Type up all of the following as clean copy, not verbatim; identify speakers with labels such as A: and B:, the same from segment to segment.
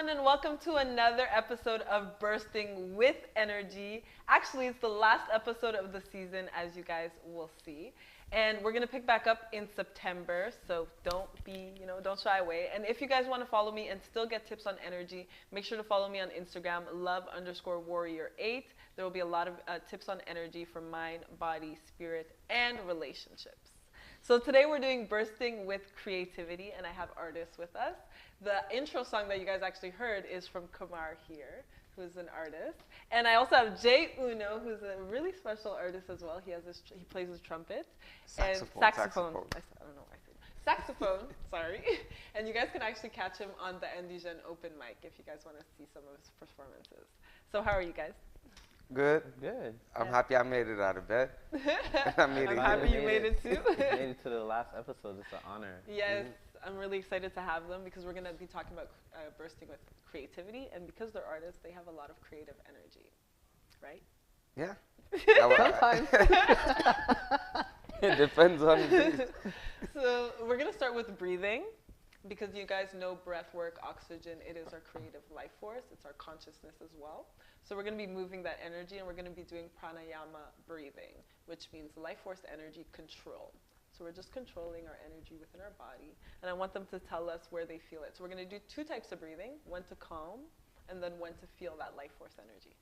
A: everyone, and welcome to another episode of Bursting with Energy. Actually, it's the last episode of the season, as you guys will see. And we're going to pick back up in September, so don't shy away. And if you guys want to follow me and still get tips on energy, make sure to follow me on Instagram, love_warrior8. There will be a lot of tips on energy for mind, body, spirit, and relationships. So today we're doing Bursting with Creativity, and I have artists with us. The intro song that you guys actually heard is from Kumar here, who's an artist. And I also have Jay Uno, who's a really special artist as well. He plays his trumpet.
B: Saxophone.
A: And saxophone. I don't know why I said saxophone, sorry. And you guys can actually catch him on the Indigen open mic if you guys want to see some of his performances. So how are you guys?
B: Good.
C: Good.
B: I'm happy I made it out of bed.
A: I'm happy you made it too.
C: Made it to the last episode. It's an honor.
A: Yes, I'm really excited to have them because we're going to be talking about bursting with creativity. And because they're artists, they have a lot of creative energy, right?
B: Yeah.
C: Sometimes.
B: It depends on the day.
A: So we're going to start with breathing. Because you guys know breath work, oxygen, it is our creative life force. It's our consciousness as well. So we're going to be moving that energy, and we're going to be doing pranayama breathing, which means life force energy control. So we're just controlling our energy within our body. And I want them to tell us where they feel it. So we're going to do 2 types of breathing, one to calm, and then one to feel that life force energy.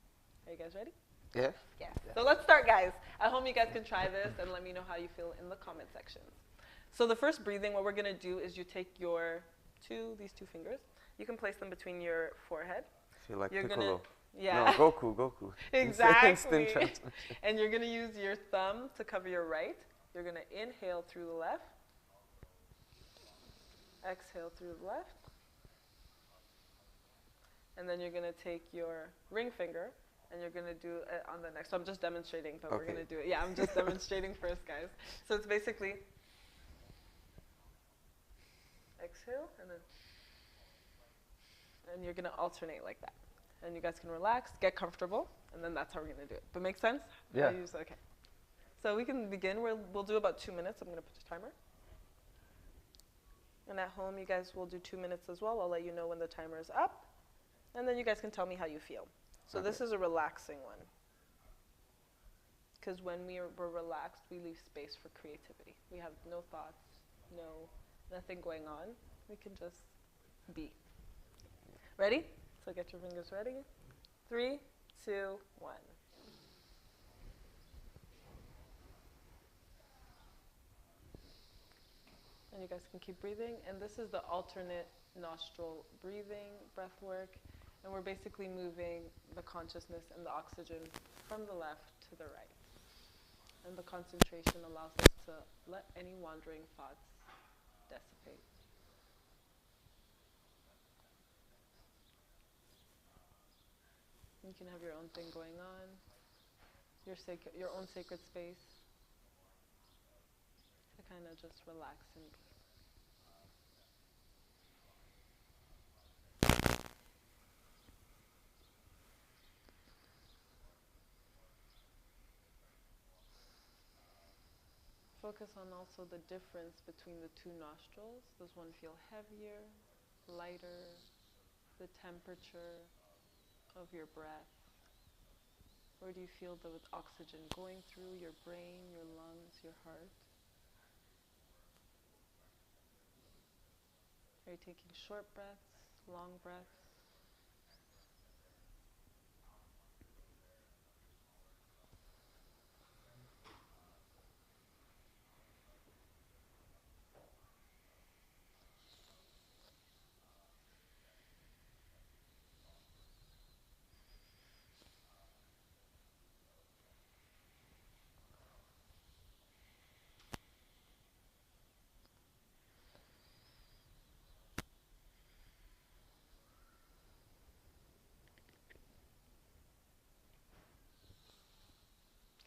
A: Are you guys ready?
B: Yeah.
A: Yeah. So let's start, guys. I hope you guys can try this and let me know how you feel in the comment sections. So the first breathing, what we're going to do is you take these two fingers. You can place them between your forehead.
B: I feel like
A: You're
B: Piccolo.
A: Yeah.
B: No, Goku.
A: Exactly.
B: Instant transmission.
A: And you're going to use your thumb to cover your right. You're going to inhale through the left. Exhale through the left. And then you're going to take your ring finger and you're going to do it on the next. So I'm just demonstrating, but we're going to do it. Yeah, I'm just demonstrating first, guys. So it's basically exhale, and you're going to alternate like that. And you guys can relax, get comfortable, and then that's how we're going to do it. But make sense?
C: Yeah.
A: Okay. So we can begin. We'll do about 2 minutes. I'm going to put the timer. And at home, you guys will do 2 minutes as well. I'll let you know when the timer is up. And then you guys can tell me how you feel. So this is a relaxing one. Because when we're relaxed, we leave space for creativity. We have no thoughts, nothing going on. We can just be. Ready? So get your fingers ready. 3, 2, 1. And you guys can keep breathing. And this is the alternate nostril breathing, breath work. And we're basically moving the consciousness and the oxygen from the left to the right. And the concentration allows us to let any wandering thoughts dissipate. You can have your own thing going on, your own sacred space to kind of just relax and be. Focus on also the difference between the 2 nostrils. Does one feel heavier, lighter, the temperature of your breath? Where do you feel the oxygen going through your brain, your lungs, your heart? Are you taking short breaths, long breaths?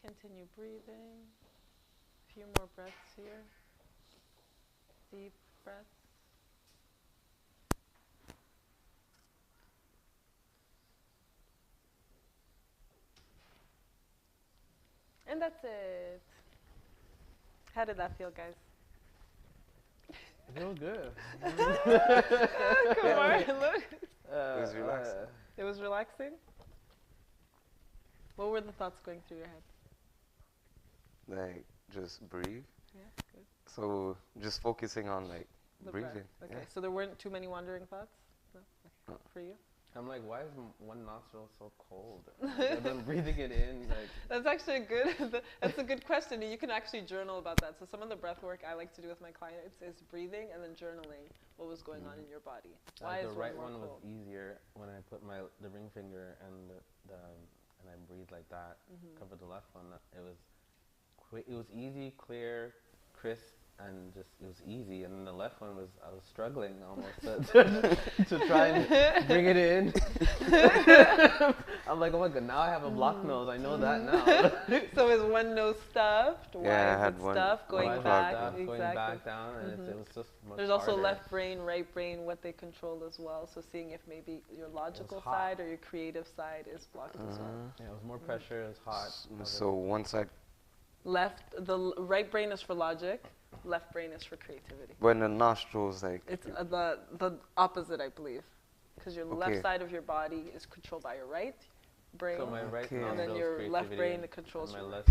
A: Continue breathing. A few more breaths here. Deep breaths. And that's it. How did that feel, guys?
C: Feel good.
A: Come on, look.
B: It was
A: relaxing? What were the thoughts going through your head?
B: Like, just breathe.
A: Yeah, good.
B: So, just focusing on, like,
A: The
B: breathing.
A: breath. Okay,
B: Yeah.
A: so there weren't too many wandering thoughts? No? Okay. For you?
C: I'm like, why is one nostril so cold? And then breathing it in, like.
A: That's actually that's a good question. You can actually journal about that. So some of the breath work I like to do with my clients is breathing and then journaling what was going on in your body. Why
C: the
A: is
C: right
A: one
C: one
A: more
C: was
A: cold?
C: easier when I put the ring finger and and I breathed like that. Covered the left one. It was it was easy, clear, crisp, and just it was easy. And then the left one was I was struggling almost to try and bring it in. I'm like, oh my god, now I have a blocked nose. I know that now.
A: So is one nose stuffed? Why
B: Yeah, I
A: is
B: had
A: it
B: one-
A: stuffed? Going
B: one
A: back,
B: clogged
A: exactly.
C: Going back down, and it was just much
A: There's also
C: harder.
A: left brain, right brain, what they control as well. So seeing if maybe your logical
C: hot.
A: side or your creative side is blocked as well.
C: Yeah, it was more pressure. It was hot.
B: So, one side,
A: Right brain is for logic, left brain is for creativity.
B: when the nostrils, like,
A: It's the opposite, I believe, because your left
B: Okay.
A: side of your body is controlled by your right brain,
C: So my right
B: Okay.
C: nostril
A: and then
C: is
A: your left
C: creativity
A: brain
C: and
A: controls
C: my
A: your
C: left.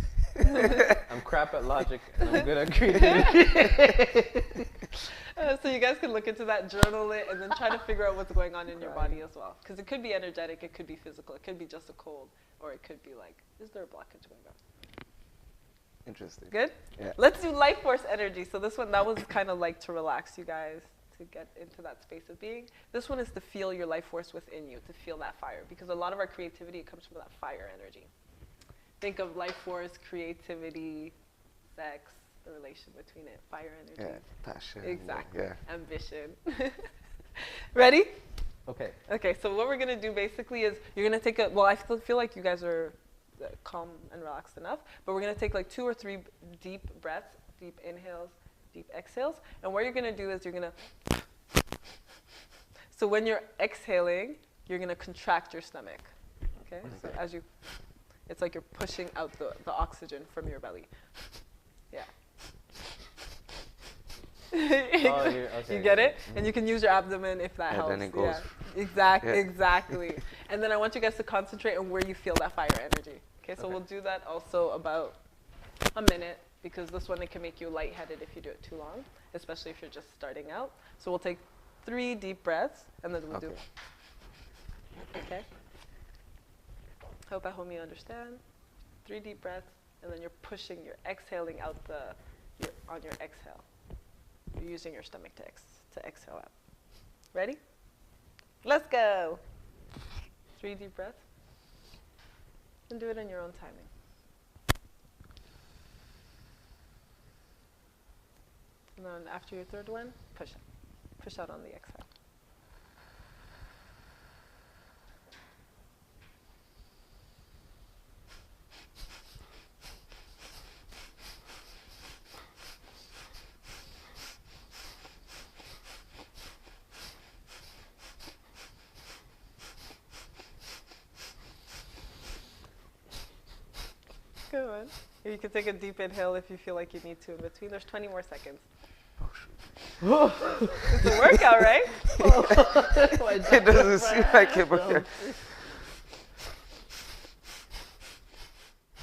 C: I'm crap at logic, and I'm good at creativity.
A: So you guys can look into that, journal it, and then try to figure out what's going on in your body as well. Because it could be energetic, it could be physical, it could be just a cold, or it could be like, is there a blockage going on?
B: interesting.
A: Good?
B: Yeah.
A: Let's do life force energy. So this one, that was kind of like to relax you guys, to get into that space of being. This one is to feel your life force within you, to feel that fire. Because a lot of our creativity comes from that fire energy. Think of life force, creativity, sex, the relation between it, fire energy.
B: Yeah, passion.
A: Exactly.
B: Yeah.
A: Ambition. Ready?
C: Okay.
A: Okay, so what we're gonna do basically is you're gonna take well, I still feel like you guys are calm and relaxed enough, but we're gonna take like 2 or 3 deep breaths, deep inhales, deep exhales, and what you're gonna do is you're gonna, so when you're exhaling, you're gonna contract your stomach, okay? So as you, it's like you're pushing out the oxygen from your belly, yeah.
C: Okay.
A: You get it? And you can use your abdomen if that
B: And
A: helps.
B: then it goes.
A: Yeah. Exactly.
B: Yeah.
A: Exactly. And then I want you guys to concentrate on where you feel that fire energy. Okay, so
C: Okay.
A: we'll do that also about a minute, because this one, it can make you lightheaded if you do it too long, especially if you're just starting out. So we'll take 3 deep breaths, and then we'll do. Okay. Hope I hope you understand. 3 deep breaths, and then you're pushing, you're exhaling out on your exhale. You're using your stomach to exhale out. Ready? Let's go. 3 deep breaths. And do it in your own timing. And then after your 3rd one, push it. Push out on the exhale. Good one. You can take a deep inhale if you feel like you need to in between. There's 20 more seconds. It's a workout, right?
B: It doesn't seem like it, but yeah.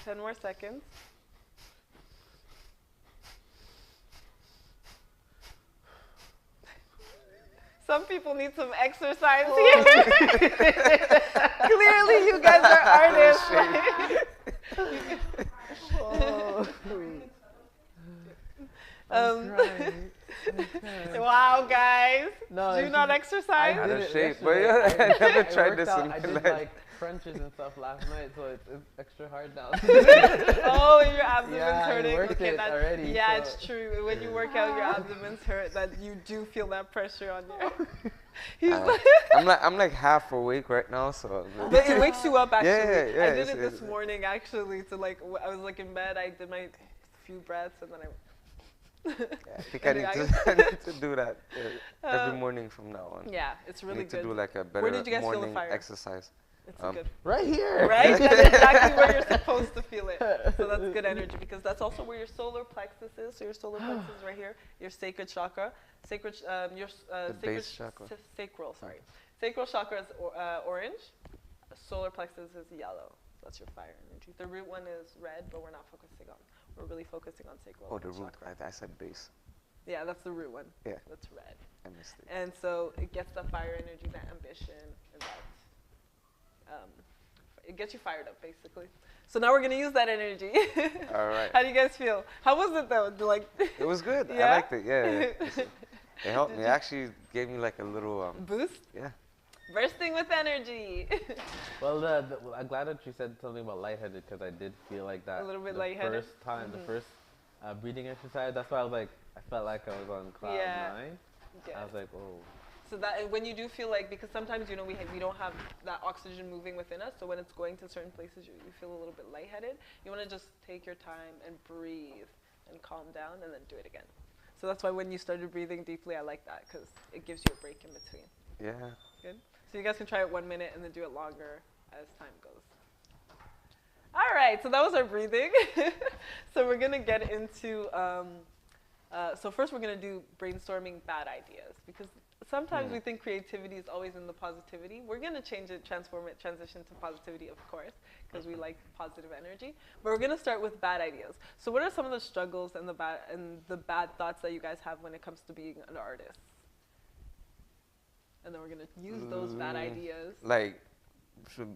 A: 10 more seconds. Some people need some exercise here. Clearly, you guys are artists. Wow, guys.
C: No,
A: Do you
C: it's
A: not
C: just-
A: exercise?
B: Out of
C: did it
B: shape, but
C: yesterday.
B: yeah, I never
C: I
B: tried
C: worked
B: this
C: out,
B: in
C: I
B: my
C: did
B: life.
C: like crunches and stuff last night, so it's extra hard now.
A: Oh, your abdomen's
C: Yeah, I
A: hurting.
C: worked
A: Okay,
C: it
A: that's
C: already,
A: yeah,
C: so-
A: it's true. When you work out, your abdomen's hurt. That you do feel that pressure on you. He's like,
B: I'm like half awake right now, so.
A: but it wakes you up actually.
B: Yeah,
A: I did
B: it's-
A: it this
B: it's-
A: morning actually. To like, I was like in bed. I did my few breaths and then I.
B: I think I need to do that every morning from now on.
A: Yeah, it's
B: I
A: really
B: need
A: good.
B: to do like a better
A: Where did you guys feel the
B: morning
A: fire?
B: exercise.
A: It's good.
C: Right here.
A: Right? That's exactly where you're supposed to feel it. So that's good energy because that's also where your solar plexus is. So your solar plexus is right here. Your sacred chakra. Sacred,
B: The
A: sacred
B: base chakra.
A: Sacral, sorry. Sacral chakra is orange. solar plexus is yellow. That's your fire energy. The root one is red, but we're not focusing on. We're really focusing on sacral.
B: Oh, the root.
A: chakra.
B: I said base.
A: Yeah, that's the root one.
B: Yeah.
A: That's red.
B: I missed it.
A: And so it gets the fire energy, that ambition, and that it gets you fired up, basically. So now we're gonna use that energy.
B: All right.
A: How do you guys feel? How was it though? Like.
B: It was good.
A: Yeah?
B: I liked it. Yeah. It helped me. It actually gave me like a little
A: boost.
B: Yeah.
A: Bursting with energy.
C: Well, I'm glad that you said something about lightheaded because I did feel like that.
A: A little bit
C: the
A: lightheaded?
C: First time, the first breathing exercise. That's why I was like, I felt like I was on cloud nine.
A: Yeah.
C: I was like, oh.
A: So that when you do feel like, because sometimes we don't have that oxygen moving within us, so when it's going to certain places you feel a little bit lightheaded, you want to just take your time and breathe and calm down and then do it again. So that's why when you started breathing deeply, I like that because it gives you a break in between.
B: Yeah.
A: Good. So you guys can try it 1 minute and then do it longer as time goes. All right, so that was our breathing. So we're gonna get into, so first we're gonna do brainstorming bad ideas because sometimes we think creativity is always in the positivity. We're gonna change it, transform it, transition to positivity, of course, because we like positive energy. But we're gonna start with bad ideas. So what are some of the struggles and the bad thoughts that you guys have when it comes to being an artist? And then we're gonna use those bad ideas.
B: Like,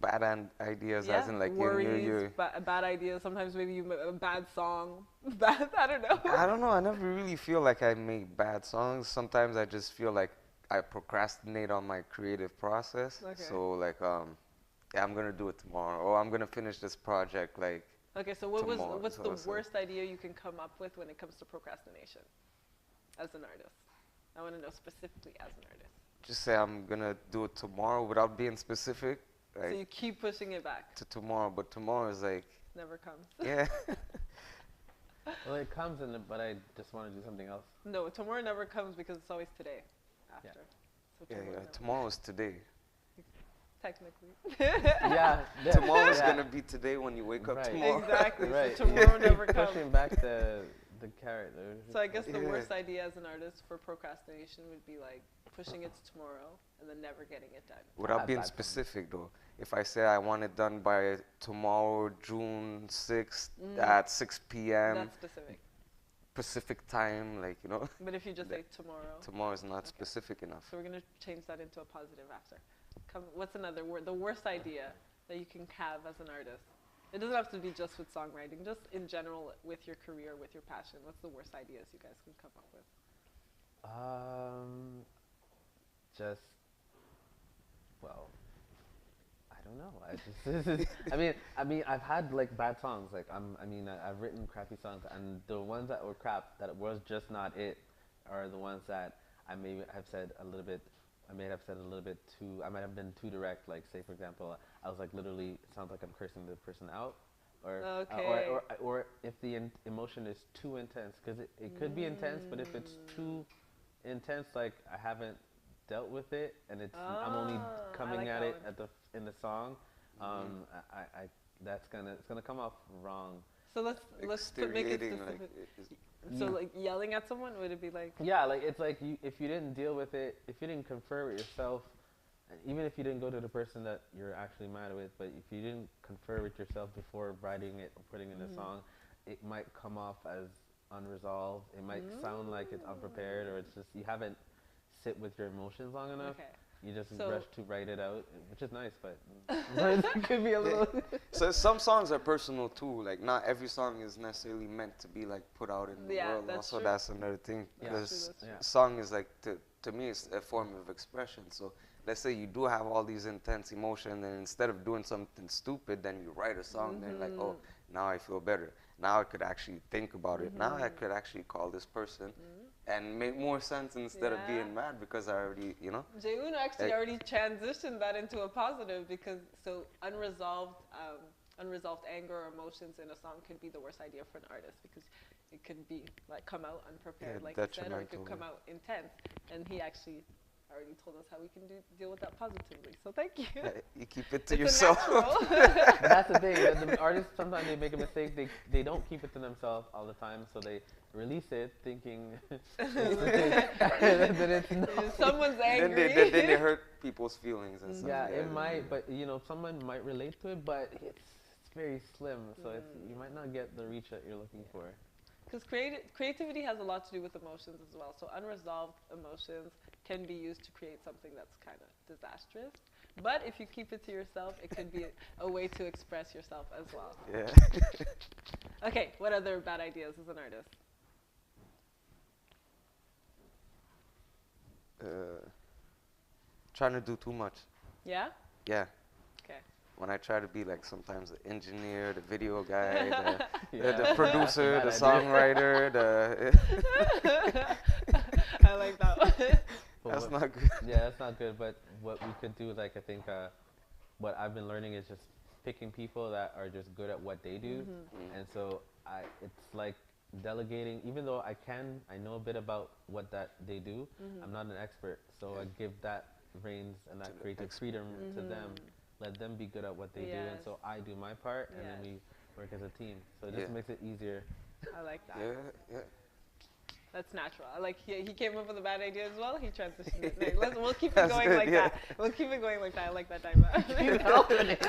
B: bad ideas, as in like
A: worries, bad ideas. Sometimes maybe you make a bad song. Bad, I don't know.
B: I don't know. I never really feel like I make bad songs. Sometimes I just feel like I procrastinate on my creative process.
A: Okay.
B: So like, yeah, I'm gonna do it tomorrow, or I'm gonna finish this project like.
A: Okay, so what's the worst idea you can come up with when it comes to procrastination as an artist? I want to know specifically as an artist.
B: Just say I'm gonna do it tomorrow without being specific. Like,
A: so you keep pushing it back.
B: To tomorrow, but tomorrow is like.
A: Never comes.
B: Yeah.
C: Well, it comes in, but I just want to do something else.
A: No, tomorrow never comes because it's always today. After.
B: Yeah.
A: So
B: Tomorrow is today.
A: Technically.
C: Yeah.
B: Tomorrow is gonna be today when you wake up tomorrow.
A: Exactly.
C: Right.
A: So tomorrow never comes.
C: Pushing back the carrot.
A: So I guess the worst idea as an artist for procrastination would be like pushing it to tomorrow and then never getting it done.
B: Without being specific though. If I say I want it done by tomorrow, June 6th at 6 p.m.
A: That's specific.
B: Pacific time, like, you know.
A: But if you just say tomorrow.
B: Tomorrow is not specific enough.
A: So we're going to change that into a positive after. What's another word? The worst idea that you can have as an artist? It doesn't have to be just with songwriting, just in general with your career, with your passion. What's the worst ideas you guys can come up with?
C: I don't know. I mean, I've had like bad songs. Like I've written crappy songs, and the ones that were crap, that was just not it, are the ones that I may have said a little bit. I may have said a little bit too. I might have been too direct. Like, say for example, I was like literally, it sounds like I'm cursing the person out, or if the emotion is too intense, because it could be intense, but if it's too intense, like I haven't dealt with it, and I'm only coming at it in the song. It's gonna come off wrong.
A: So let's make it specific. So like yelling at someone, would it be like?
C: Yeah, like it's like if you didn't deal with it, if you didn't confer with yourself, and even if you didn't go to the person that you're actually mad with, but if you didn't confer with yourself before writing it or putting in the song, it might come off as unresolved. It might sound like it's unprepared, or it's just you haven't sit with your emotions long enough.
A: Okay.
C: You just rush to write it out, which is nice, but it could be a little.
B: So some songs are personal too. Like not every song is necessarily meant to be like put out in the world. Also, that's another thing. Because song is like to me it's a form of expression. So let's say you do have all these intense emotions, and instead of doing something stupid, then you write a song. Then like, oh, now I feel better. Now I could actually think about it. Now I could actually call this person. And make more sense instead of being mad because I already, you know.
A: Jay-Un actually already transitioned that into a positive because unresolved anger or emotions in a song could be the worst idea for an artist because it could be like come out unprepared, like you said, or it could come out intense. And he actually already told us how we can deal with that positively. So thank you.
B: You keep it to yourself.
C: But that's the thing. The artists, sometimes they make a mistake. They don't keep it to themselves all the time, so they release it thinking that it's not.
A: Someone's angry.
B: Then they hurt people's feelings and stuff.
C: Yeah, it might, but someone might relate to it, but it's very slim, so you might not get the reach that you're looking for.
A: Because creativity has a lot to do with emotions as well. So unresolved emotions can be used to create something that's kind of disastrous. But if you keep it to yourself, it could be a way to express yourself as well.
B: Yeah.
A: Okay, what other bad ideas as an artist?
B: Trying to do too much.
A: Yeah?
B: Yeah.
A: Okay.
B: When I try to be like sometimes the engineer, the video guy, the producer, the songwriter,
A: I like that one.
B: That's not good.
C: Yeah, that's not good. But what we could do, like I think, what I've been learning is just picking people that are just good at what they do, and so it's like delegating. Even though I know a bit about what that they do, I'm not an expert, so I give that reins and that creative freedom to them. Let them be good at what they do, and so I do my part, and then we work as a team. So it just makes it easier.
A: I like that.
B: Yeah.
A: That's natural. I like he came up with a bad idea as well. He transitioned it. We'll keep it going like that. We'll keep it going like that. I like that dynamic.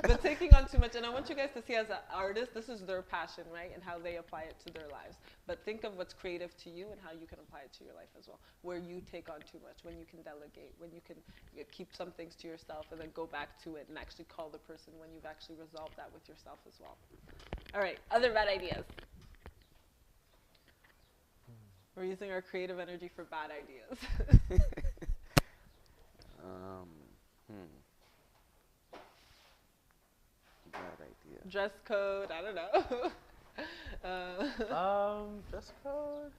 A: But taking on too much, and I want you guys to see as an artist, this is their passion, right? And how they apply it to their lives. But think of what's creative to you and how you can apply it to your life as well. Where you take on too much, when you can delegate, when you can keep some things to yourself and then go back to it and actually call the person when you've actually resolved that with yourself as well. All right, other bad ideas. We're using our creative energy for bad ideas.
B: Bad idea.
A: Dress code, I don't know.
C: Dress code?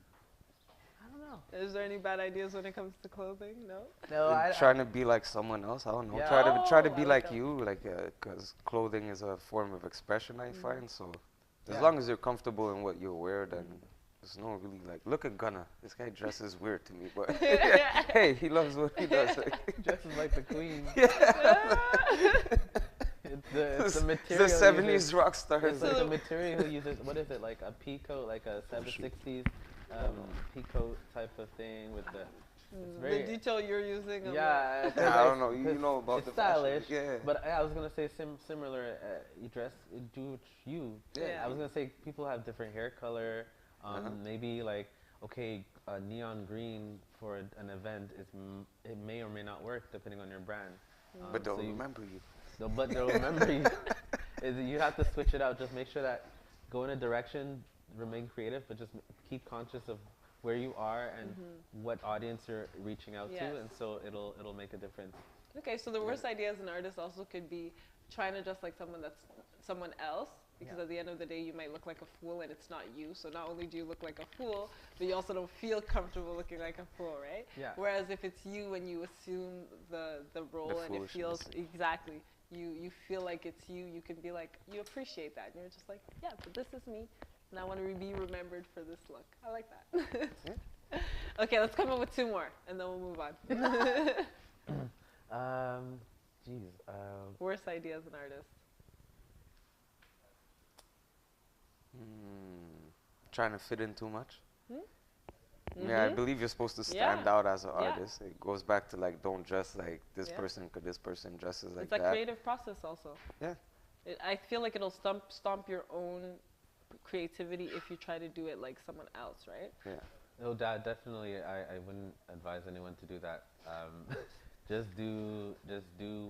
C: I don't know.
A: Is there any bad ideas when it comes to clothing? No?
C: No,
B: trying to be like someone else, I don't know.
C: Yeah.
B: Try to be like you, because clothing is a form of expression, I find, so as long as you're comfortable in what you wear, then there's no really look at Gunna. This guy dresses weird to me, but hey, he loves what he does.
C: Dresses like the queen. It's the material.
B: The 70s rock star.
C: It's like the material he uses. What is it, like a pea coat, like a 760s pea coat type of thing with the.
A: The detail you're using.
B: I don't know. You know about
C: it's
B: the
C: stylish.
B: Fashion. Yeah.
C: But I was gonna say similar. You dress, do you.
B: Yeah.
C: I was gonna say people have different hair color. Maybe neon green for an event it may or may not work depending on your brand.
B: But they'll remember you.
C: But they'll remember you. You have to switch it out. Just make sure that go in a direction, remain creative, but just keep conscious of where you are and what audience you're reaching out to, and so it'll make a difference.
A: Okay, so the worst idea as an artist also could be trying to dress like someone else. Because at the end of the day, you might look like a fool and it's not you. So not only do you look like a fool, but you also don't feel comfortable looking like a fool, right?
C: Yeah.
A: Whereas if it's you and you assume the role and it feels exactly, you feel like it's you, you can be like, you appreciate that. And you're just like, yeah, but this is me. And I want to be remembered for this look. I like that. Okay, let's come up with two more and then we'll move on. Worst idea as an artist.
B: Trying to fit in too much. Yeah, I believe you're supposed to stand out as an artist. It goes back to don't dress like this person because this person dresses like that.
A: It's a creative process also.
B: Yeah.
A: I feel like it'll stomp your own creativity if you try to do it like someone else, right?
B: Yeah.
C: No, definitely. I wouldn't advise anyone to do that. Just do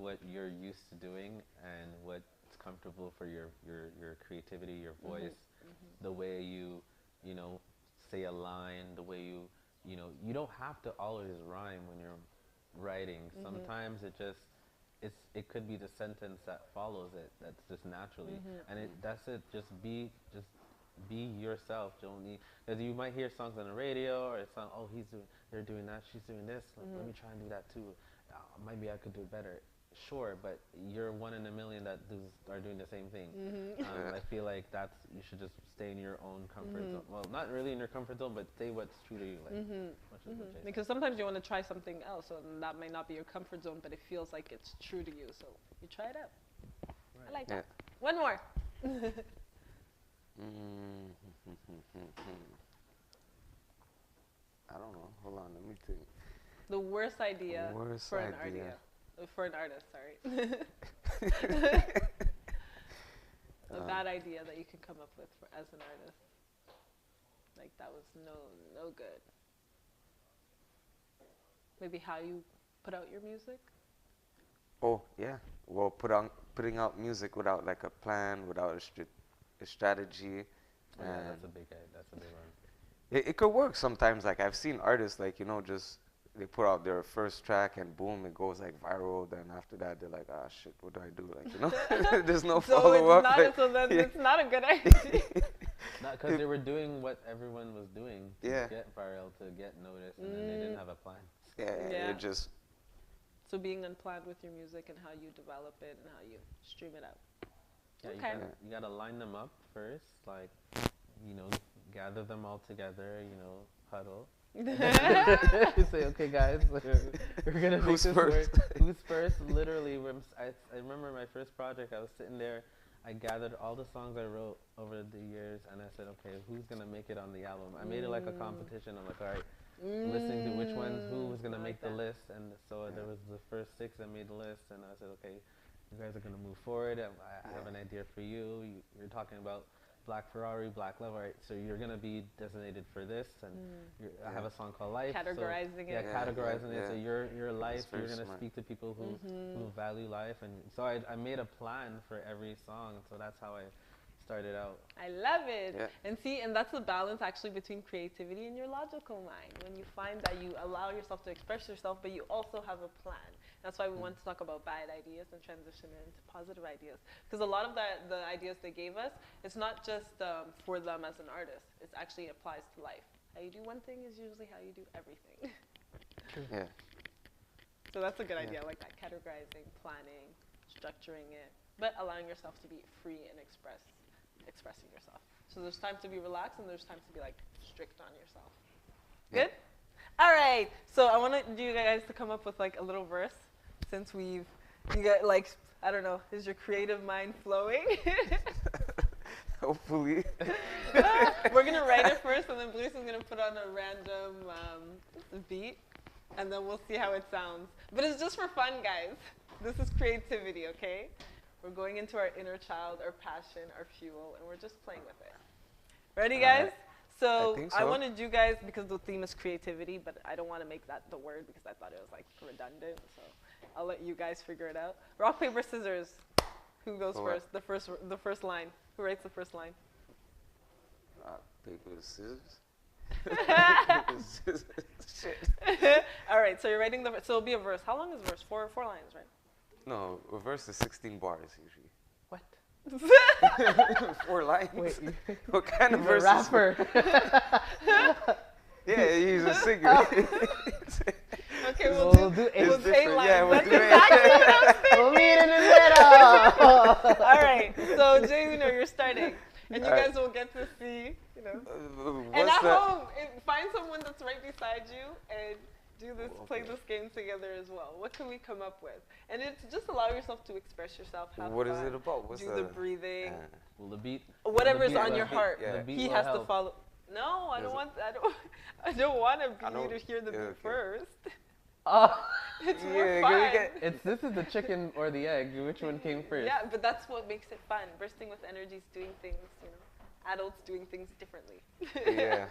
C: what you're used to doing and what's comfortable for your creativity, your voice, the way you say a line, the way you don't have to always rhyme when you're writing. Sometimes it could be the sentence that follows it. That's just naturally, and that's it. Just be yourself. Don't need, because you might hear songs on the radio or it's they're doing that, she's doing this. Let me try and do that too. Maybe I could do it better. sure, but you're one in a million that are doing the same thing. I feel like you should just stay in your own comfort zone. Well, not really in your comfort zone, but stay what's true to you.
A: Because sometimes you want to try something else, and that might not be your comfort zone, but it feels like it's true to you, so you try it out. Right. I like that. One more.
B: I don't know. Hold on, let me think.
A: The worst idea for an artist, sorry. A bad idea that you could come up with as an artist. Like that was no good. Maybe how you put out your music?
B: Oh, yeah. Well, putting out music without like a plan, without a strategy.
C: Oh, yeah, that's a big one.
B: It could work sometimes. Like I've seen artists like, just they put out their first track and boom, it goes like viral. Then after that, they're like, ah, shit, what do I do? Like, there's no follow-up.
A: So then it's not a good idea.
C: Not because they were doing what everyone was doing to get viral, to get noticed, and then they didn't have a plan.
B: It just...
A: So being unplanned with your music and how you develop it and how you stream it out.
C: Yeah, you gotta line them up first, like, gather them all together, huddle. Say, okay, guys, we're gonna make this work. Who's first? Literally, I remember my first project. I was sitting there. I gathered all the songs I wrote over the years, and I said, okay, who's gonna make it on the album? I made it like a competition. I'm like, all right, listening to which ones, who was gonna make the list, and so there was the first 6 that made the list, and I said, okay, you guys are gonna move forward. I have an idea for you. You're talking about Black Ferrari, Black Love, right? So you're gonna be designated for this, and I have a song called Life.
A: Categorizing it.
C: Categorizing it. So your life, you're gonna speak to people who value life, and so I made a plan for every song. So that's how I started out.
A: I love it. And that's the balance actually between creativity and your logical mind. When you find that you allow yourself to express yourself, but you also have a plan. That's why we want to talk about bad ideas and transition into positive ideas. Because a lot of the ideas they gave us, it's not just for them as an artist. It actually applies to life. How you do one thing is usually how you do everything.
B: True. Yeah.
A: So that's a good idea, like that, categorizing, planning, structuring it, but allowing yourself to be free and expressing yourself. So there's time to be relaxed and there's time to be like strict on yourself. Good? All right. So I want you guys to come up with like a little verse. Since you got like, I don't know, is your creative mind flowing?
B: Hopefully.
A: We're going to write it first, and then Bruce is going to put on a random beat, and then we'll see how it sounds. But it's just for fun, guys. This is creativity, okay? We're going into our inner child, our passion, our fuel, and we're just playing with it. Ready, guys? So I wanted you guys, because the theme is creativity, but I don't want to make that the word because I thought it was like redundant. So I'll let you guys figure it out. Rock, paper, scissors. Who goes first? The first line. Who writes the first line?
B: Rock, paper, scissors.
A: Shit. All right. So you're writing so it'll be a verse. How long is verse? Four lines, right?
B: No, a verse is 16 bars usually.
C: What?
B: 4 lines.
C: Wait,
B: what kind of verse?
C: Rapper.
B: Yeah, he's a singer.
A: Okay, we'll do 8 lines.
B: Yeah, we'll do 8.
C: We'll meet in the middle.
A: All right, so Jay, you're starting, and you guys will get to see, and at home, find someone that's right beside you and play this game together as well. What can we come up with? And it's just allow yourself to express yourself. Have
B: what
A: fun,
B: is it about? What's
A: the breathing.
C: Will the beat?
A: Whatever's on your heart.
B: Yeah.
A: He has to follow. No, I don't want you to hear the beat first.
C: Oh.
A: It's more fun.
C: This is the chicken or the egg. Which one came first?
A: Yeah, but that's what makes it fun. Bursting with energy is doing things, adults doing things differently.
B: Yeah.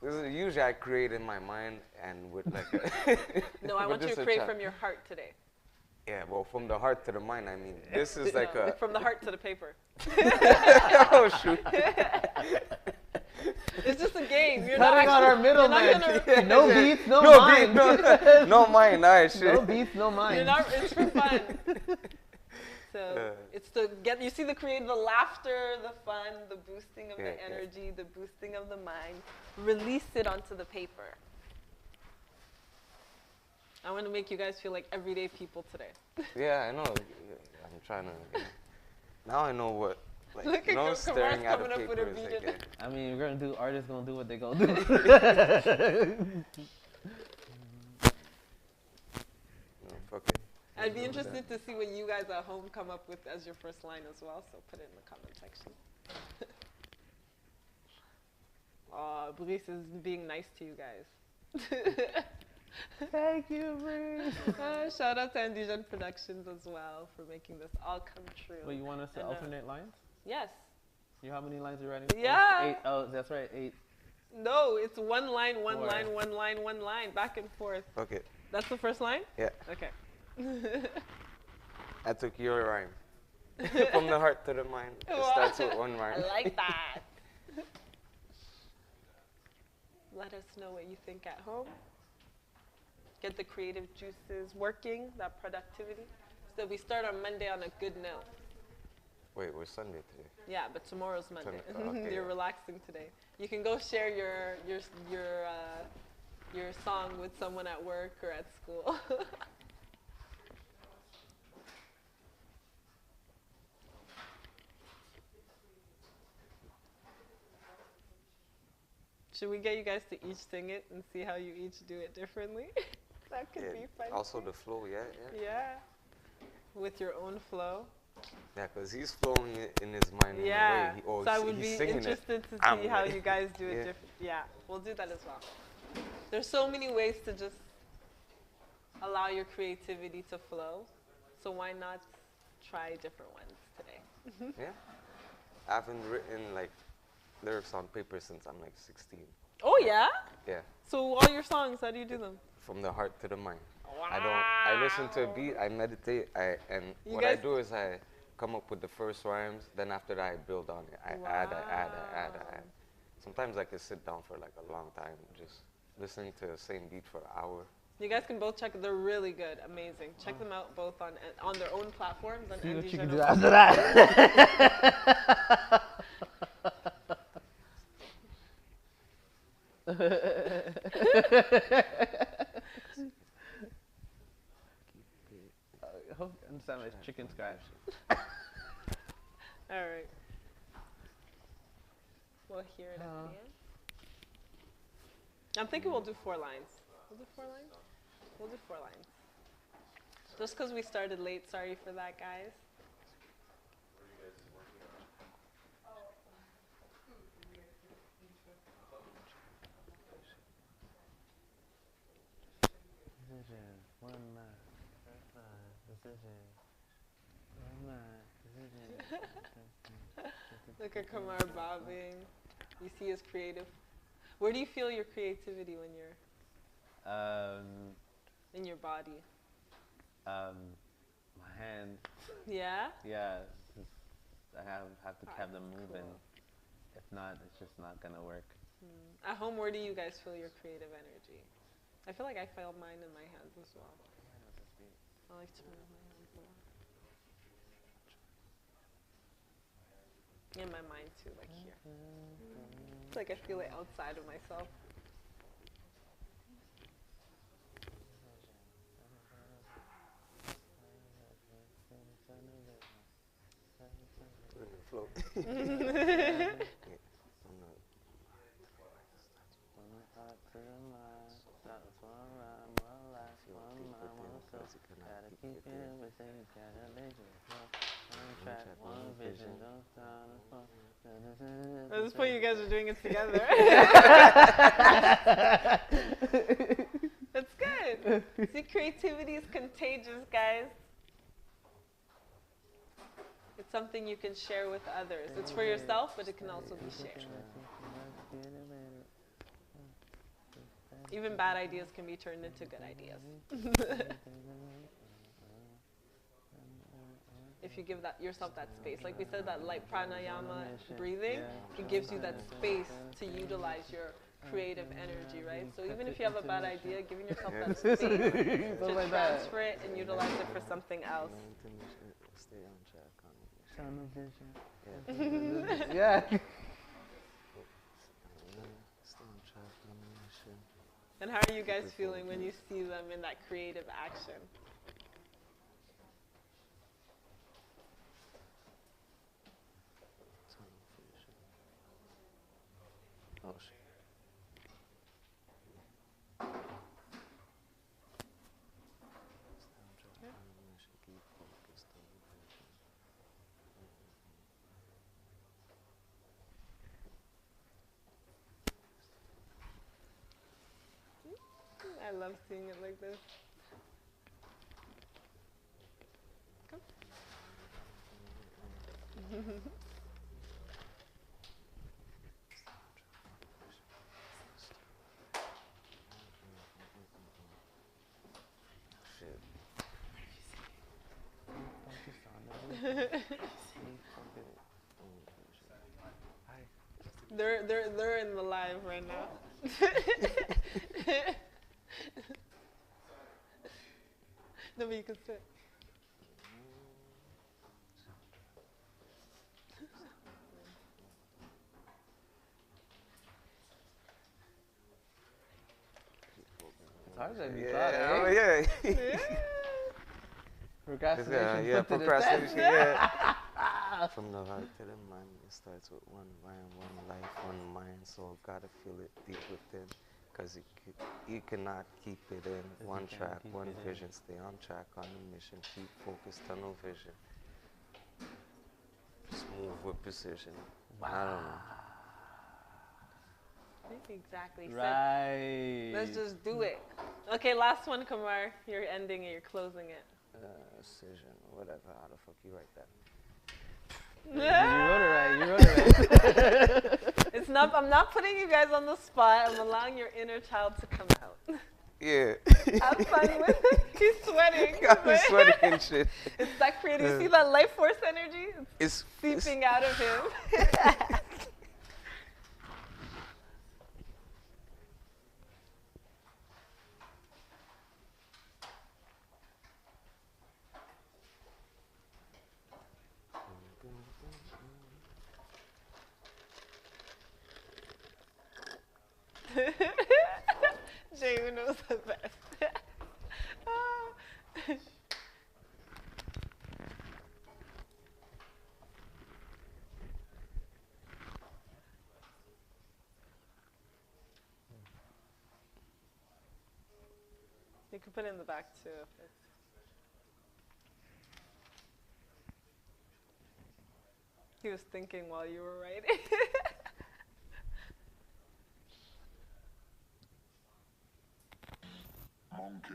B: Usually I create in my mind and with like
A: No, I want you to create from your heart today.
B: Yeah, well, from the heart to the mind, I mean, this is like
A: from the heart to the paper.
B: Oh, shoot.
A: It's just a game. You're
C: cutting out our middleman. No beats, no mind.
B: No mind, all right, shit.
C: No beats, no mind.
A: It's for fun. So it's you see the laughter, the fun, the boosting of the energy, the boosting of the mind. Release it onto the paper. I want to make you guys feel like everyday people today.
B: Yeah, I know. I'm trying to. Now I know what. Like,
A: look
B: you know, staring at a paper is like,
C: I mean, we're gonna do. Artists gonna do what they gonna do.
B: no, fuck it.
A: I'd be interested to see what you guys at home come up with as your first line as well. So put it in the comment section. Brice is being nice to you guys.
C: Thank you, Brice.
A: Shout out to Indigène Productions as well for making this all come true.
C: Well, you want us to alternate lines?
A: Yes.
C: You know how many lines are writing?
A: Yeah.
C: 8. Oh, that's right, 8.
A: No, it's one line, one line, one line, one line, back and forth.
B: Okay.
A: That's the first line?
B: Yeah.
A: Okay.
B: I took your rhyme. From the heart to the mind. It starts with one rhyme.
A: I like that. Let us know what you think at home. Get the creative juices working, that productivity. So we start on Monday on a good note.
B: Wait, we're Sunday today.
A: Yeah, but tomorrow's Monday.
B: Okay,
A: You're relaxing today. You can go share your song with someone at work or at school. Should we get you guys to each sing it and see how you each do it differently? That could be fun.
B: Also the flow, yeah.
A: Yeah. With your own flow.
B: Yeah, because he's flowing it in his mind in a way.
A: So I would be interested to see how you guys do it different. Yeah, we'll do that as well. There's so many ways to just allow your creativity to flow. So why not try different ones today?
B: Yeah. I haven't written like lyrics on paper since I'm like 16.
A: Oh yeah?
B: Yeah.
A: So all your songs, how do you do them?
B: From the heart to the mind.
A: Wow.
B: I listen to a beat, I meditate, and what I do is I come up with the first rhymes, then after that I build on it. I add. Sometimes I can sit down for like a long time just listening to the same beat for an hour.
A: You guys can both check it. They're really good, amazing. Check them out both on their own platforms. And
C: see what you can do after that. I hope you understand my chicken scratch.
A: Alright. We'll hear it at the end. I'm thinking we'll do 4 lines. We'll do 4 lines? We'll do 4 lines. Just because we started late, sorry for that, guys. Look at Kamar bobbing. You see his creative. Where do you feel your creativity when you're in your body?
C: My hands.
A: Yeah?
C: Yeah. I have to have them moving. If not, it's just not gonna work.
A: At home, where do you guys feel your creative energy? I feel like I feel mine in my hands as well. I like to move my hands a lot. In my mind too, like here. It's like I feel it outside of myself.
B: Flow.
A: At this point, you guys are doing it together. That's good. See, creativity is contagious, guys. It's something you can share with others. It's for yourself, but it can also be shared. Even bad ideas can be turned into good ideas. If you give yourself that space. Like we said, that light pranayama breathing, it gives you that space to utilize your creative energy, right? So even if you have a bad idea, giving yourself that space to transfer it and utilize it for something else.
B: Stay on track.
C: Yeah.
B: Stay on track on the mission.
A: And how are you guys feeling when you see them in that creative action?
B: Oh, shit.
A: I love seeing it like this. Come. They're in the live right now. No, but you can sit.
C: It's harder than you thought, eh?
B: Yeah.
C: Procrastination.
B: Procrastination. Yeah. From the heart to the mind, it starts with one rhyme, one life, one mind. So gotta feel it deep within, cause you cannot keep it in. One track, one vision. Stay on track, on the mission. Keep focused, tunnel vision. Smooth with precision. Wow. I don't know.
A: Exactly.
C: Right.
A: So let's just do it. Okay, last one, Kamar. You're ending it. You're closing it.
B: Precision, whatever. How the fuck you write that?
C: You wrote it right.
A: It's not. I'm not putting you guys on the spot. I'm allowing your inner child to come out.
B: Yeah.
A: Have fun with it. He's sweating.
B: I'm sweating and shit.
A: It's that creative. You see that life force energy?
B: It's
A: seeping out of him. Jay, who knows the best? You can put it in the back too. He was thinking while you were writing.
D: Monkey.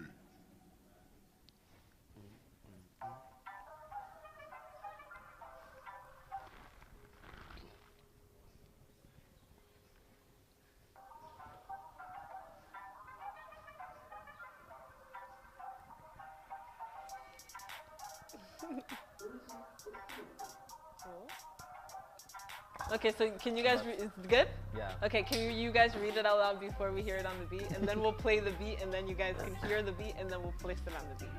A: Okay, so can you guys is it good?
C: Yeah.
A: Okay, can you guys read it out loud before we hear it on the beat? And then we'll play the beat, and then you guys can hear the beat, and then we'll place it on the beat.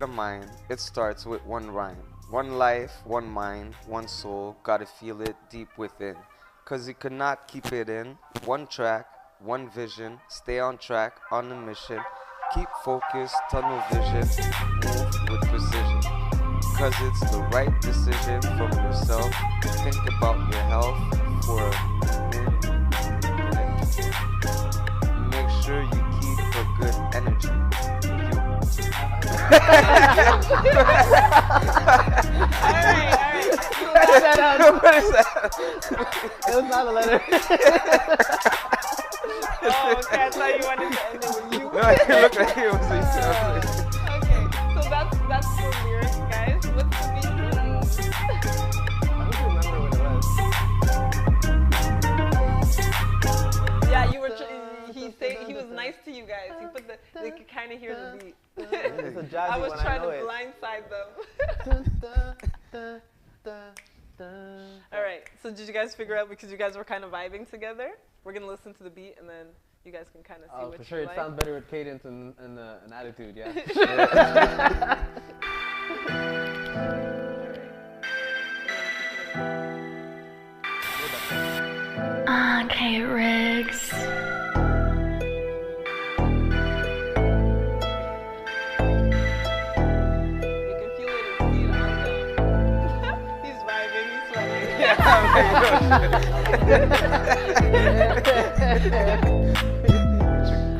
B: The mind, it starts with one rhyme. One life, one mind, one soul, gotta feel it deep within. Cause you cannot keep it in. One track, one vision, stay on track, on the mission. Keep focused, tunnel vision, move with precision. Cause it's the right decision from yourself. Think about your health for a minute. Make sure you keep a good energy.
A: Alright.
B: What is that?
C: It was not a letter.
A: Oh, okay. I thought you wanted to end it with you.
B: No, it looked like it was a
A: Okay, so that's the lyrics, guys. What's the beat?
C: I don't remember what it was.
A: Yeah, you were. He was nice to you guys. He put they could kind of hear the beat.
C: It's a jazzy
A: I was
C: one,
A: trying
C: I know
A: to
C: it.
A: blindside them. All right. So did you guys figure out, because you guys were kind of vibing together? We're gonna listen to the beat, and then you guys can kind of see what
C: for
A: you
C: sure,
A: like.
C: it sounds better with cadence and an attitude, yeah.
D: Okay, Riggs.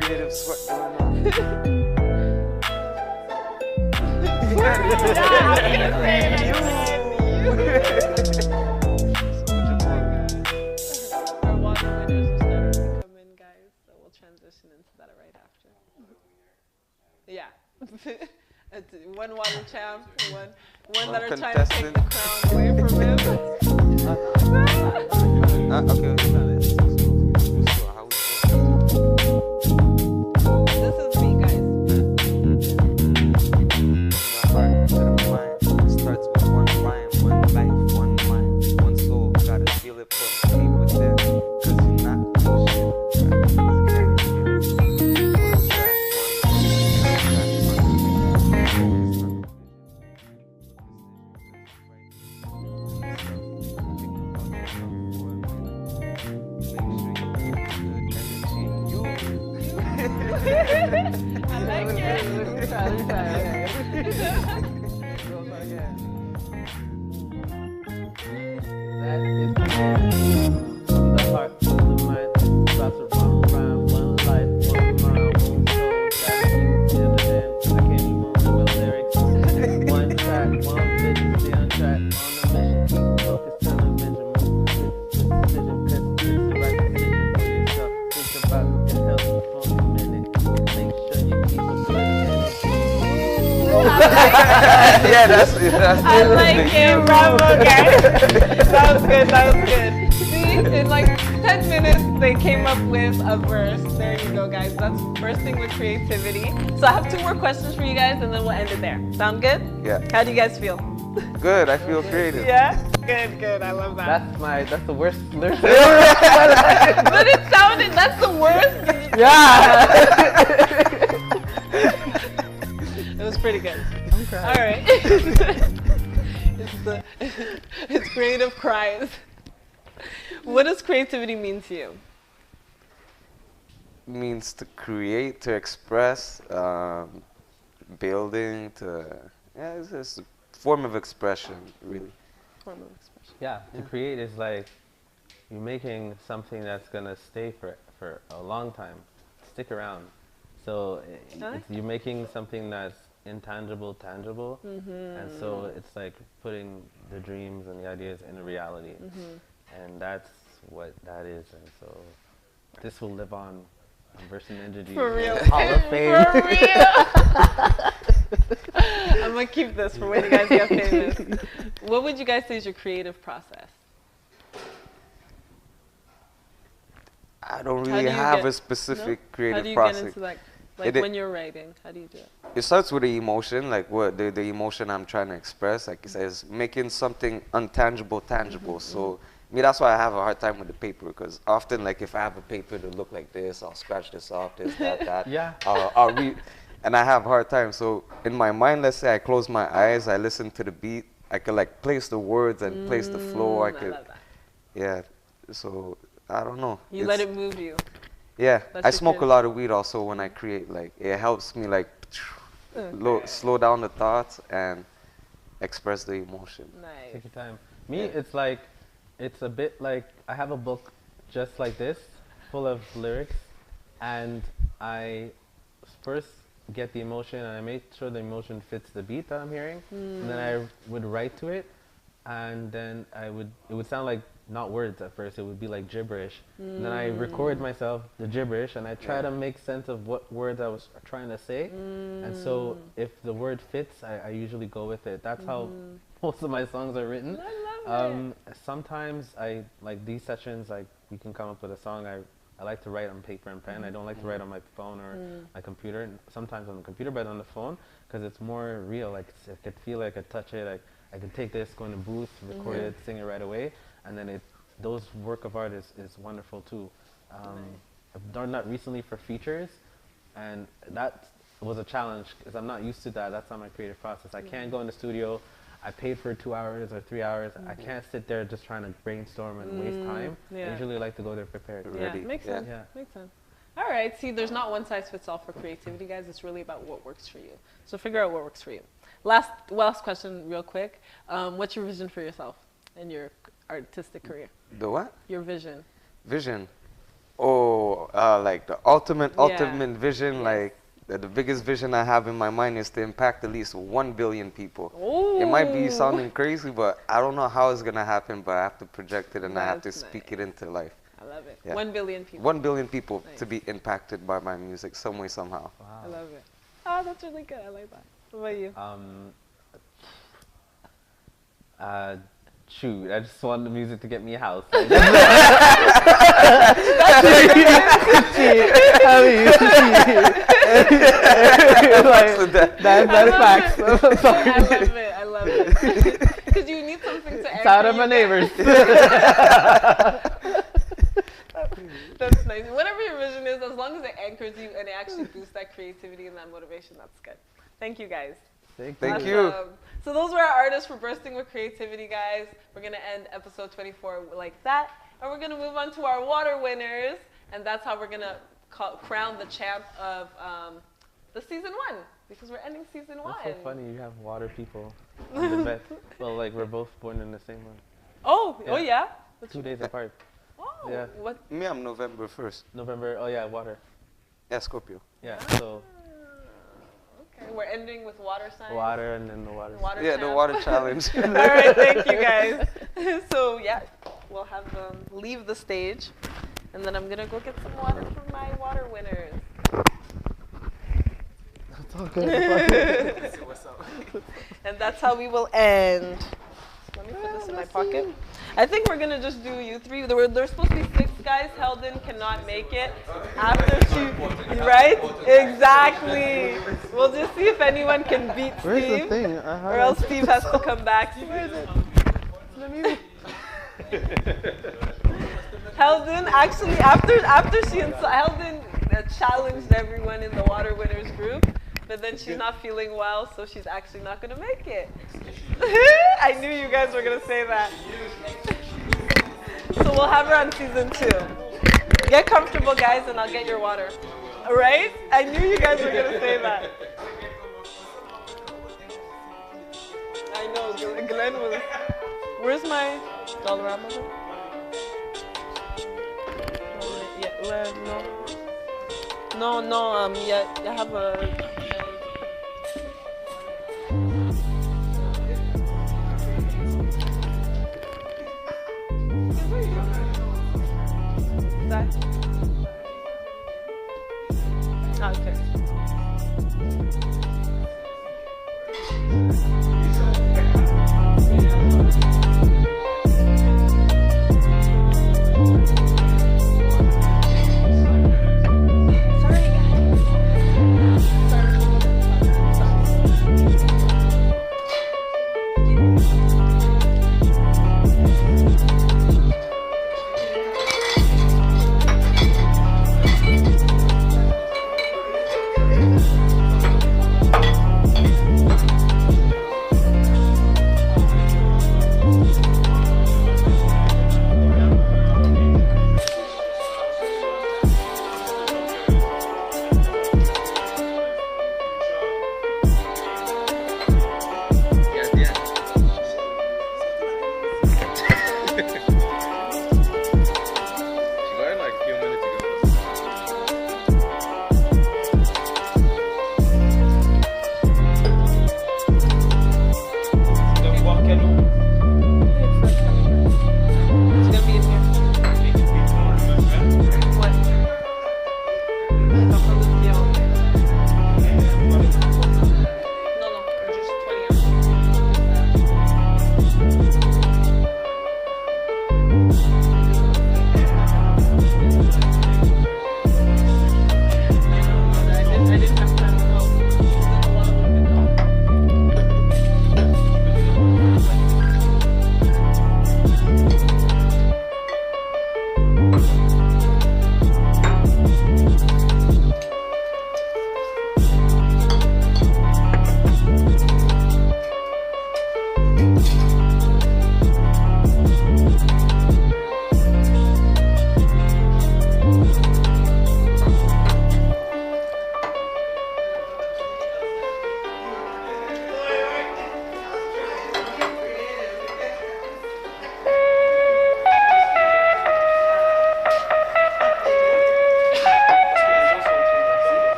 B: Creative sweat going on.
A: Our water winners are starting to come in, guys, so we'll transition into that right after. Yeah. It's one water champ, one that are trying to take the crown away from him.
B: Okay.
A: This is me, guys.
B: Starts with one rhyme, one life, one mind, one soul. Gotta feel it from deep within. 'Cause you're not
A: I like it.
C: That is the heart, the mind, thoughts of one rhyme, one life, one mind, one soul. Gotta keep dividend. I can't even remember lyrics. One track, one vision, stay on track, on the mission. Keep focused, television, move with precision, 'cause it's the right decision for yourself. Think about your health for a minute. Make sure you keep a good energy.
B: yeah, that's
A: I like it, bravo, guys. That was good. See, in like 10 minutes, they came up with a verse. There you go, guys. That's bursting with creativity. So I have 2 more questions for you guys, and then we'll end it there. Sound good?
B: Yeah.
A: How do you guys feel?
B: Good, I feel creative.
A: Yeah? Good. I love that.
C: That's the worst lyric.
A: But it sounded, that's the worst.
C: Yeah.
A: It was pretty good.
C: I'm crying.
A: All right. It's creative cries. What does creativity mean to you?
B: Means to create, to express, building, it's just a form of expression, really.
A: Form of expression.
C: Yeah, to create is like you're making something that's gonna stay for a long time, stick around. So you're making something that's intangible, tangible, and so it's like putting the dreams and the ideas in a reality, and that's what that is. And so this will live on Bursting Energy
A: For real.
C: Hall of Fame.
A: For real. I'm gonna keep this for when you guys get famous. What would you guys say is your creative process?
B: I don't really have a specific creative process.
A: How do you get into like when you're writing? How do you do it?
B: It starts with the emotion, like what the emotion I'm trying to express. Like it says, making something untangible tangible. So me, that's why I have a hard time with the paper, because often, like if I have a paper to look like this, I'll scratch this off, this, that.
C: Yeah.
B: I'll read, and I have a hard time. So in my mind, let's say I close my eyes, I listen to the beat, I could like place the words and place the flow. I could,
A: love that.
B: yeah. So I don't know.
A: You let it move you.
B: Yeah,
A: That's
B: I
A: your
B: smoke a
A: creative-
B: lot of weed also when I create. Like it helps me like slow down the thoughts and express the emotion.
A: Nice.
C: Take your time. Me, it's like, it's a bit like I have a book just like this, full of lyrics, and I first get the emotion and I make sure the emotion fits the beat that I'm hearing, and then I would write to it, and then it would sound like not words at first, it would be like gibberish. And then I record myself the gibberish and I try to make sense of what words I was trying to say. And so if the word fits, I usually go with it. That's how most of my songs are written.
A: I love it.
C: Sometimes I like these sessions, like we can come up with a song. I like to write on paper and pen. I don't like to write on my phone or my computer. And sometimes on the computer, but on the phone, because it's more real. Like I could feel it, I could touch it. I could take this, go in the booth, record it, sing it right away. And then those work of art is wonderful too. I've done that recently for features, and that was a challenge because I'm not used to that. That's not my creative process. I can't go in the studio I paid for 2 hours or 3 hours. I can't sit there just trying to brainstorm and waste time. I usually like to go there prepared.
A: Yeah, makes sense. Yeah. Makes sense. All right, see, there's not one size fits all for creativity, guys. It's really about what works for you. So figure out what works for you. Last question, real quick. What's your vision for yourself and your artistic career?
B: The what?
A: Your vision.
B: Vision. Oh, like the ultimate vision, like the biggest vision I have in my mind is to impact at least 1 billion people.
A: Ooh.
B: It might be sounding crazy, but I don't know how it's going to happen, but I have to project it and I have to speak it into life.
A: I love it. Yeah. 1 billion people.
B: 1 billion people to be impacted by my music some way, somehow.
A: Wow. I love it. Oh, that's really good. I like that. What about you?
C: Shoot, I just want the music to get me a house. That's facts.
A: I love it. Because you need something to anchor
C: out of my neighbors.
A: That's nice. Whatever your vision is, as long as it anchors you and it actually boosts that creativity and that motivation, that's good. Thank you, guys.
B: Thank you.
A: So those were our artists for Bursting with Creativity, guys. We're going to end episode 24 like that. And we're going to move on to our water winners. And that's how we're going to crown the champ of the season 1. Because we're ending season 1.
C: That's so funny. You have water people on the bed. Well, like we're both born in the same month.
A: Oh yeah?
C: 2 days apart.
A: Oh.
C: Yeah.
A: What?
B: Me, I'm November 1st.
C: November, water.
B: Yeah, Scorpio.
C: Yeah, so.
A: Okay, we're ending with water signs.
C: Water and then the water.
B: The water challenge.
A: All right, thank you guys. So yeah, we'll have them leave the stage, and then I'm gonna go get some water for my water winners.
C: That's all good.
B: What's up?
A: And that's how we will end. Let me put this in my pocket. I think we're gonna just do you three. There's supposed to be 6 guys. Heldon cannot make it after she, right? Exactly. We'll just see if anyone can beat Steve.
C: Where's the thing?
A: Or else Steve has to come back. Where is it? Heldon, actually, after Heldon challenged everyone in the water winners group, but then she's not feeling well, so she's actually not gonna make it. I knew you guys were gonna say that. So we'll have her on season 2. Get comfortable, guys, and I'll get your water. All right? I knew you guys were gonna say that. I know, Glenn was. Where's my Dollarama? No, I have a.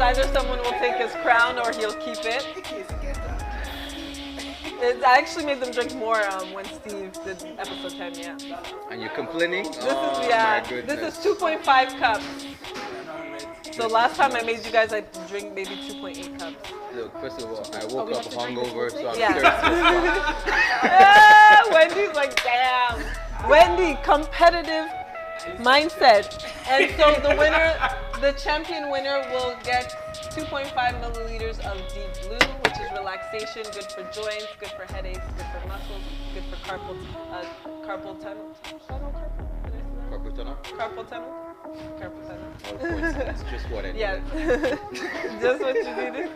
A: either someone will take his crown or he'll keep it. I actually made them drink more when Steve did episode 10, yeah.
E: And you're complaining?
A: My goodness. This is 2.5 cups. So last time I made you guys, I drink maybe 2.8 cups.
E: Look, first of all, I woke up hungover, so I'm
A: thirsty. Wendy's like, damn. Wendy, competitive mindset. And so the champion winner will get 2.5 milliliters of Deep Blue, which is relaxation, good for joints, good for headaches, good for muscles, good for carpal tunnel.
E: It's just what I needed.
A: Yeah. Just what you needed.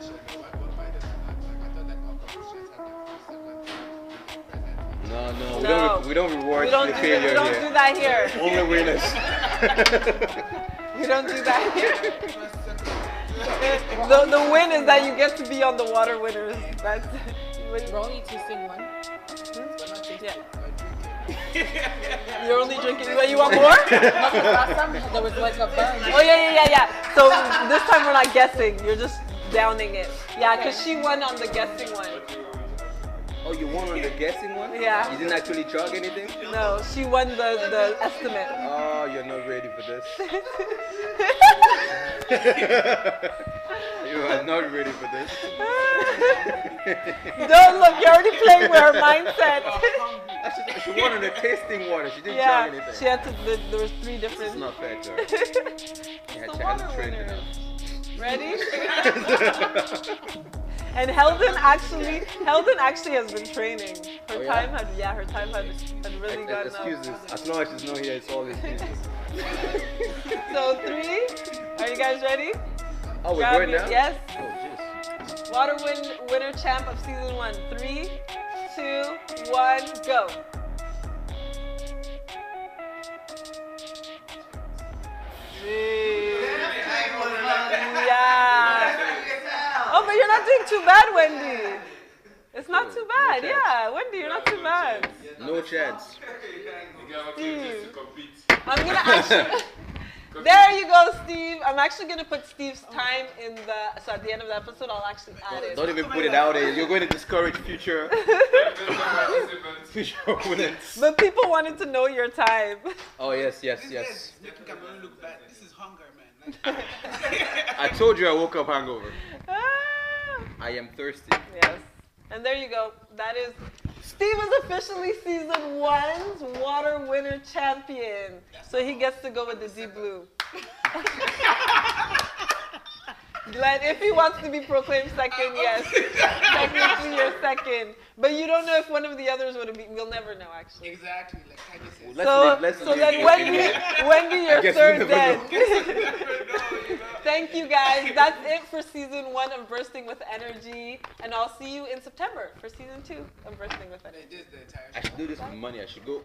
E: No, we don't reward the failure here.
A: We don't do that here.
E: Only winners.
A: We don't do that here. The win is that you get to be on the water winners. That's
F: we're only tasting one.
A: Yeah. You're only drinking. You want more?
F: Last time there was like a burn.
A: Oh yeah. So this time we're not guessing. You're just downing it. Yeah, because she won on the guessing one.
E: Oh, you won on the guessing one?
A: Yeah.
E: You didn't actually chug anything?
A: No, she won the estimate.
E: Oh, you're not ready for this. You are not ready for this.
A: Don't look, you're already playing with her mindset.
E: She won on the tasting water. She didn't chug anything.
A: She had to. There was 3 different.
E: It's not fair to her.
A: It's the water winners. Ready? And Heldon actually has been training. Her time had really gone up.
E: Excuses. As long as she's not here, it's all excuses.
A: So 3. Are you guys ready?
E: Oh, we're going now?
A: Yes.
E: Oh, jeez.
A: Water winner champ of season 1. 3, 2, 1, go. Yeah. Oh, but you're not doing too bad, Wendy. It's not too bad. Yeah, Wendy, you're not too bad.
E: No chance.
A: Steve. I'm gonna actually. There you go, Steve. I'm actually gonna put Steve's time in so at the end of the episode, I'll actually add it.
E: Don't even put it out there. You're going to discourage future opponents.
A: But people wanted to know your time.
E: Oh yes.
G: Making Cameroon look bad. This is hunger, man.
E: I told you I woke up hangover. I am thirsty.
A: Yes. And there you go. That is Steve is officially season 1's water winner champion. So he gets to go with the Deep Blue. Glenn, if he wants to be proclaimed second, yes. Technically you're second. But you don't know if one of the others would be. We'll never know, actually.
G: Exactly. Like I
A: So then Wendy, you're third then. Thank you guys. That's it for season 1 of Bursting with Energy. And I'll see you in September for season 2 of Bursting with Energy.
E: I should do this for money. I should go